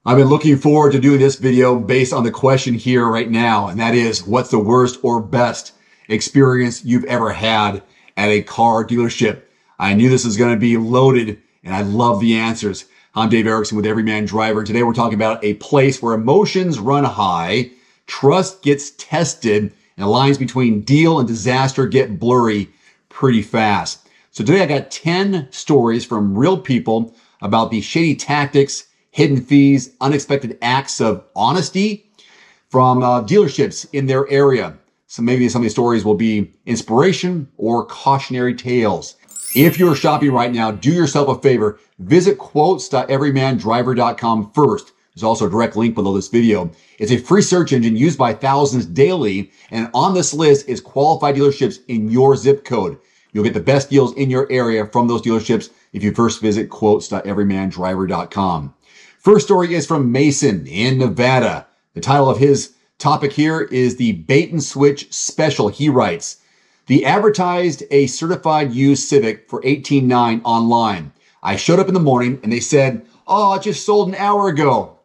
I've been looking forward to doing this video based on the question here right now, and that is, what's the worst or best experience you've ever had at a car dealership? I knew this was going to be loaded, and I love the answers. I'm Dave Erickson with Everyman Driver, and today we're talking about a place where emotions run high, trust gets tested, and the lines between deal and disaster get blurry pretty fast. So today I got 10 stories from real people about the shady tactics, hidden fees, unexpected acts of honesty from dealerships in their area. So maybe some of these stories will be inspiration or cautionary tales. If you're shopping right now, do yourself a favor. Visit quotes.everymandriver.com first. There's also a direct link below this video. It's a free search engine used by thousands daily, and on this list is qualified dealerships in your zip code. You'll get the best deals in your area from those dealerships if you first visit quotes.everymandriver.com. First story is from Mason in Nevada. The title of his topic here is the bait and switch special. He writes, "The advertised a certified used Civic for $18,900 online. I showed up in the morning and they said, oh, it just sold an hour ago.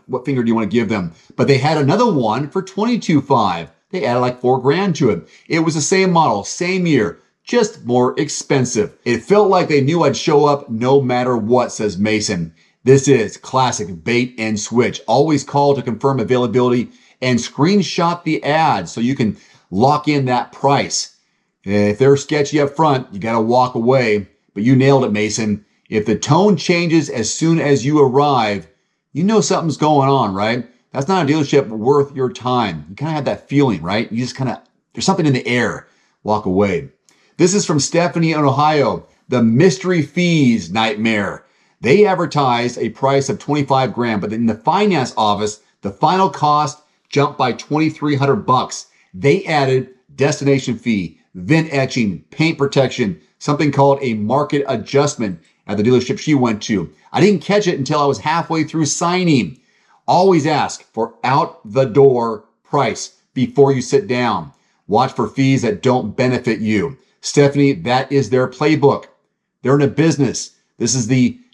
What finger do you want to give them? But they had another one for $22,500. They added like $4,000 to it. It was the same model, same year, just more expensive. It felt like they knew I'd show up no matter what," says Mason. This is classic bait and switch. Always call to confirm availability and screenshot the ad so you can lock in that price. If they're sketchy up front, you got to walk away. But you nailed it, Mason. If the tone changes as soon as you arrive, you know something's going on, right? That's not a dealership worth your time. You kind of have that feeling, right? You just kind of, there's something in the air. Walk away. This is from Stephanie in Ohio. The mystery fees nightmare. They advertised a price of $25,000, but in the finance office, the final cost jumped by $2,300. They added destination fee, VIN etching, paint protection, something called a market adjustment at the dealership she went to. I didn't catch it until I was halfway through signing. Always ask for out the door price before you sit down. Watch for fees that don't benefit you. Stephanie, that is their playbook. They're in a business. This is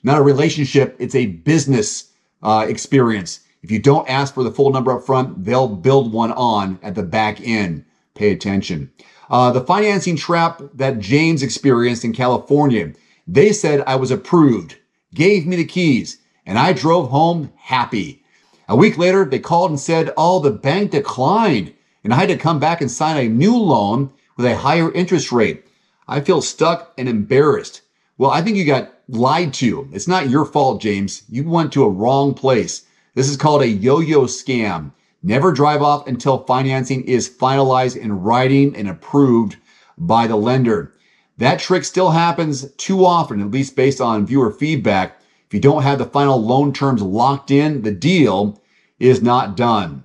not a relationship, it's a business experience. If you don't ask for the full number up front, they'll build one on at the back end. Pay attention. The financing trap that James experienced in California. They said I was approved, gave me the keys, and I drove home happy. A week later, they called and said, oh, the bank declined, and I had to come back and sign a new loan with a higher interest rate. I feel stuck and embarrassed. Well, I think you got lied to. It's not your fault, James. You went to a wrong place. This is called a yo-yo scam. Never drive off until financing is finalized in writing and approved by the lender. That trick still happens too often, at least based on viewer feedback. If you don't have the final loan terms locked in, the deal is not done.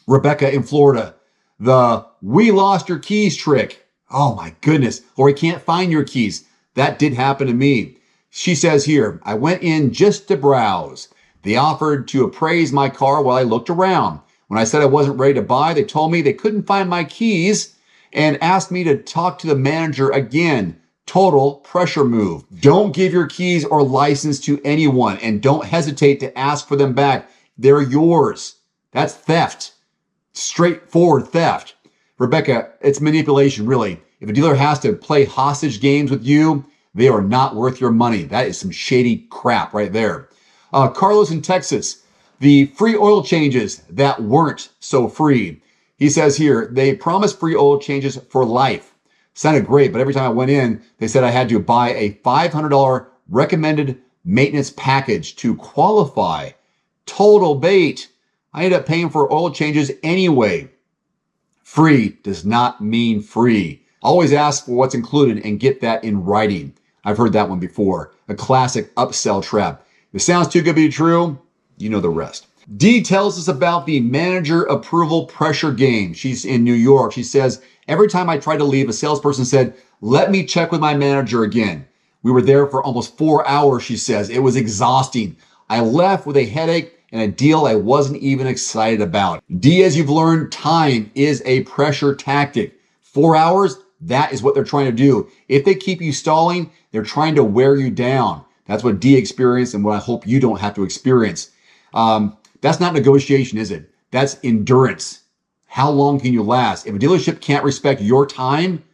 Rebecca in Florida, the we lost your keys trick. Oh my goodness. Or we can't find your keys. That did happen to me. She says here, I went in just to browse. They offered to appraise my car while I looked around. When I said I wasn't ready to buy, they told me they couldn't find my keys and asked me to talk to the manager again. Total pressure move. Don't give your keys or license to anyone, and don't hesitate to ask for them back. They're yours. That's theft. Straightforward theft. Rebecca, it's manipulation, really. If a dealer has to play hostage games with you, they are not worth your money. That is some shady crap right there. Carlos in Texas, the free oil changes that weren't so free. He says here, they promised free oil changes for life. Sounded great, but every time I went in, they said I had to buy a $500 recommended maintenance package to qualify. Total bait. I ended up paying for oil changes anyway. Free does not mean free. Always ask for what's included and get that in writing. I've heard that one before. A classic upsell trap. If it sounds too good to be true, you know the rest. Dee tells us about the manager approval pressure game. She's in New York. She says, every time I tried to leave, a salesperson said, let me check with my manager again. We were there for almost 4 hours, she says. It was exhausting. I left with a headache and a deal I wasn't even excited about. Dee, as you've learned, time is a pressure tactic. 4 hours, that is what they're trying to do. If they keep you stalling, they're trying to wear you down. That's what Dee experienced and what I hope you don't have to experience. That's not negotiation, is it? That's endurance. How long can you last? If a dealership can't respect your time,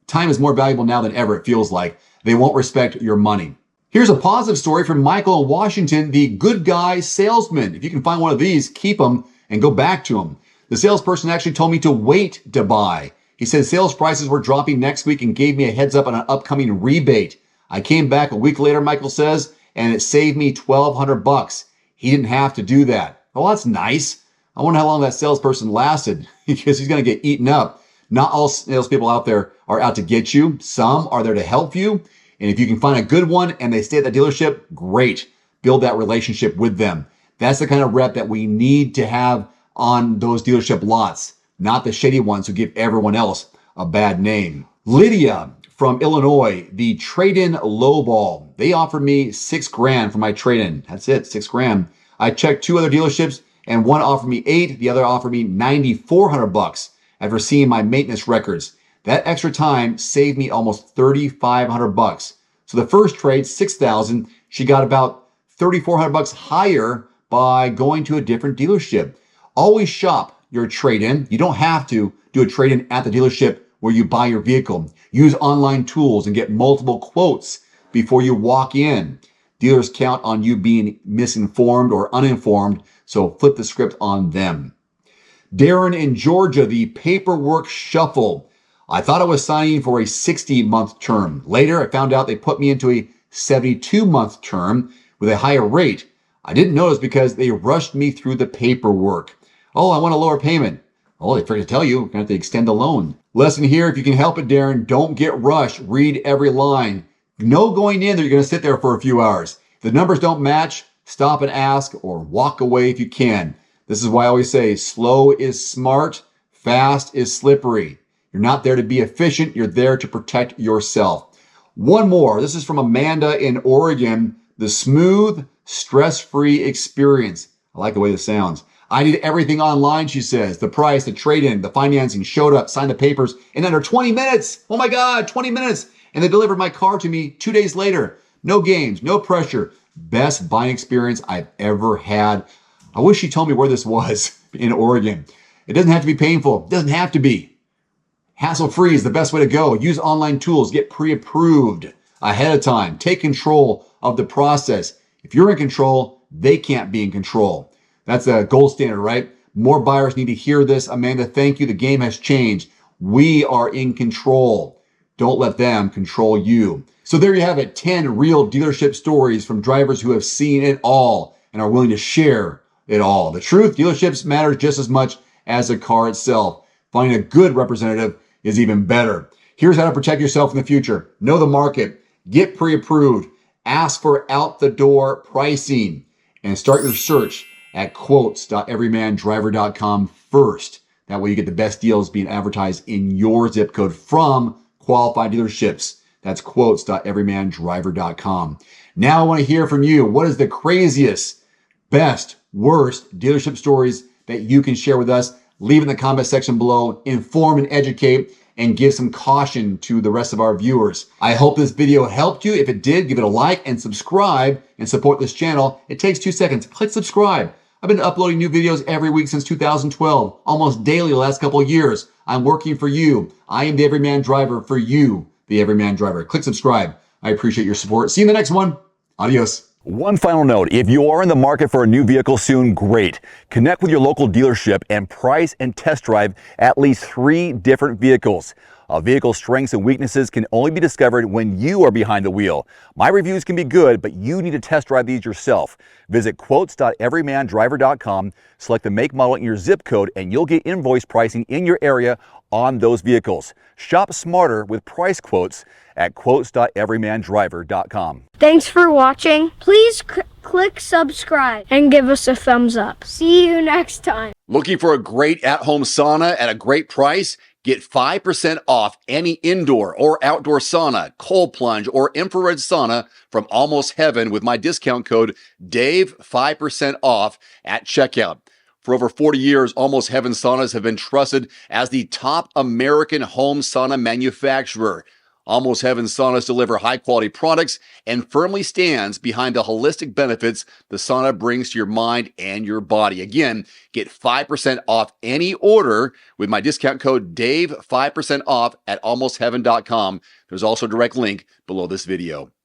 time is more valuable now than ever, it feels like. They won't respect your money. Here's a positive story from Michael in Washington, the good guy salesman. If you can find one of these, keep them and go back to them. The salesperson actually told me to wait to buy. He said sales prices were dropping next week and gave me a heads up on an upcoming rebate. I came back a week later, Michael says, and it saved me $1,200. He didn't have to do that. Well, that's nice. I wonder how long that salesperson lasted because he's going to get eaten up. Not all salespeople out there are out to get you. Some are there to help you. And if you can find a good one and they stay at the dealership, great. Build that relationship with them. That's the kind of rep that we need to have on those dealership lots, not the shady ones who give everyone else a bad name. Lydia from Illinois, the trade-in lowball. They offered me $6,000 for my trade-in. That's it, $6,000. I checked 2 other dealerships and one offered me $8,000. The other offered me $9,400 after seeing my maintenance records. That extra time saved me almost $3,500. So the first trade, $6,000, she got about $3,400 higher by going to a different dealership. Always shop your trade-in. You don't have to do a trade-in at the dealership where you buy your vehicle. Use online tools and get multiple quotes before you walk in. Dealers count on you being misinformed or uninformed, so flip the script on them. Darren in Georgia, the paperwork shuffle. I thought I was signing for a 60-month term. Later, I found out they put me into a 72-month term with a higher rate. I didn't notice because they rushed me through the paperwork. Oh, I want a lower payment. Oh, they forgot to tell you, you're going to have to extend the loan. Lesson here, if you can help it, Darren, don't get rushed. Read every line. No going in there, you're going to sit there for a few hours. If the numbers don't match, stop and ask or walk away if you can. This is why I always say slow is smart, fast is slippery. You're not there to be efficient, you're there to protect yourself. One more, this is from Amanda in Oregon, the smooth, stress-free experience. I like the way this sounds. I did everything online, she says. The price, the trade-in, the financing, showed up, signed the papers in under 20 minutes. Oh my God, 20 minutes. And they delivered my car to me 2 days later. No games, no pressure. Best buying experience I've ever had. I wish she told me where this was in Oregon. It doesn't have to be painful. It doesn't have to be. Hassle-free is the best way to go. Use online tools. Get pre-approved ahead of time. Take control of the process. If you're in control, they can't be in control. That's a gold standard, right? More buyers need to hear this. Amanda, thank you. The game has changed. We are in control. Don't let them control you. So there you have it. 10 real dealership stories from drivers who have seen it all and are willing to share it all. The truth, dealerships matter just as much as the car itself. Finding a good representative is even better. Here's how to protect yourself in the future. Know the market. Get pre-approved. Ask for out-the-door pricing. And start your search at quotes.everymandriver.com first. That way you get the best deals being advertised in your zip code from qualified dealerships. That's quotes.everymandriver.com. Now I want to hear from you. What is the craziest, best, worst dealership stories that you can share with us? Leave in the comment section below. Inform and educate and give some caution to the rest of our viewers. I hope this video helped you. If it did, give it a like and subscribe and support this channel. It takes 2 seconds. Click subscribe. I've been uploading new videos every week since 2012, almost daily the last couple of years. I'm working for you. I am the Everyman Driver for you, the Everyman Driver. Click subscribe. I appreciate your support. See you in the next one. Adios. One final note, if you are in the market for a new vehicle soon, great. Connect with your local dealership and price and test drive at least 3 different vehicles. A vehicle's strengths and weaknesses can only be discovered when you are behind the wheel. My reviews can be good, but you need to test drive these yourself. Visit quotes.everymandriver.com, select the make, model, and your zip code, and you'll get invoice pricing in your area on those vehicles. Shop smarter with price quotes at quotes.everymandriver.com. Thanks for watching. Please click subscribe and give us a thumbs up. See you next time. Looking for a great at-home sauna at a great price? Get 5% off any indoor or outdoor sauna, cold plunge, or infrared sauna from Almost Heaven with my discount code DAVE, 5% off at checkout. For over 40 years, Almost Heaven saunas have been trusted as the top American home sauna manufacturer. Almost Heaven saunas deliver high-quality products and firmly stands behind the holistic benefits the sauna brings to your mind and your body. Again, get 5% off any order with my discount code DAVE, 5% off at almostheaven.com. There's also a direct link below this video.